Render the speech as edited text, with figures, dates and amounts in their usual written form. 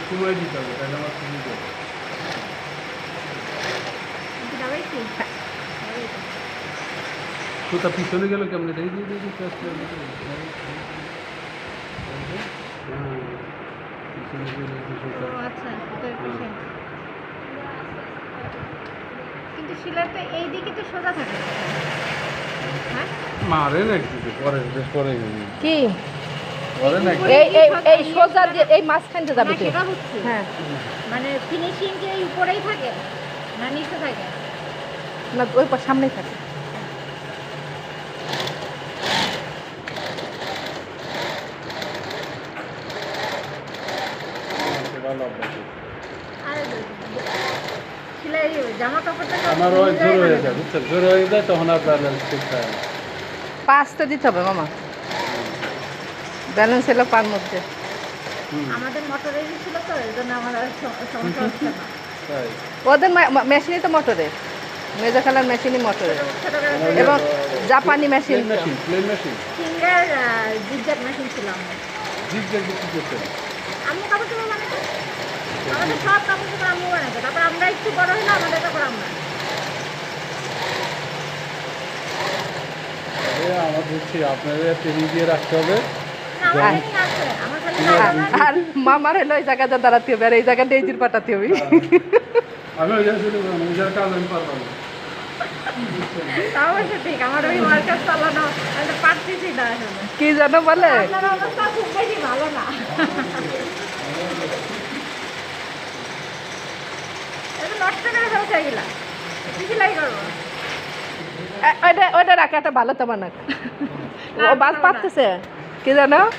সময় দিতে হবে, তাহলে আমার সুবিধা হবে। সুতা পিছনে গেল কেমন দেখি দিয়ে দিয়ে দিতে আসলে পিছনে গেলে সুতা কিন্তু সেলাইটা এই দিকে তো সোজা থাকে। হ্যাঁ মারে না একদিকে পরে পরে কি পরে না এই এই এই সোজা যে এই মাঝখানটা যাবে না, তো সেটা হচ্ছে হ্যাঁ মানে ফিনিশিং যে এই উপরেই থাকে না নিচে থাকে? না ওই পাশ সামনেই থাকে ভালো অভ্যাস। আর সেলাই জামা কাপড়টা আমার ওই জোর হয়ে যায়, বুঝছেন, জোর হয়ে যায় তখন আর ব্যালেন্স ঠিক থাকে না। পাঁচটা দিতে হবে মামা ব্যালেন্স এলো পার মধ্যে আমাদের মোটরের ছিল তো এর জন্য আমার আর সমস্যা হচ্ছে না। তাই ওদের মেশিনই তো মোটরের মেজা কালার মেশিনই মোটরের এবং জাপানি machine plain machine finger zigzag machine ছিল আমার। জিগজ্যাগ কি করতেন? আম্মু কাপড় চোপড় বানাতো, আমাদের সব কাপড় চোপড় আম্মু বানাতো। তারপর আমরা একটু বড় হইলে আমাদের কাপড় আমরা। আমার বুঝছি আপনাদের ট্রেনিং দিয়ে রাখতে হবে। না, আমার training আছে, আমার খালি আমার আর মামার হলো ওই জায়গাটা দাঁড়াতে হবে আর এই জায়গা ডেজির পাঠাতে হবে আমি ওই জায়গায় শুরু করবো, ওই জায়গার কাজ আমি পারবো না। তাও অবশ্য ঠিক, আমার ওই মার্কেট চালানো আমি পারতেছি না আসলে। কি যেন বলে আপনার অবস্থা খুব বেশি ভালো না। এটা নষ্ট করে ফেলছে এগুলা, কি সেলাই করবো? ওইটা ওইটা রাখে একটা ভালো তোমার না ও বাস পারতেছে কি জানো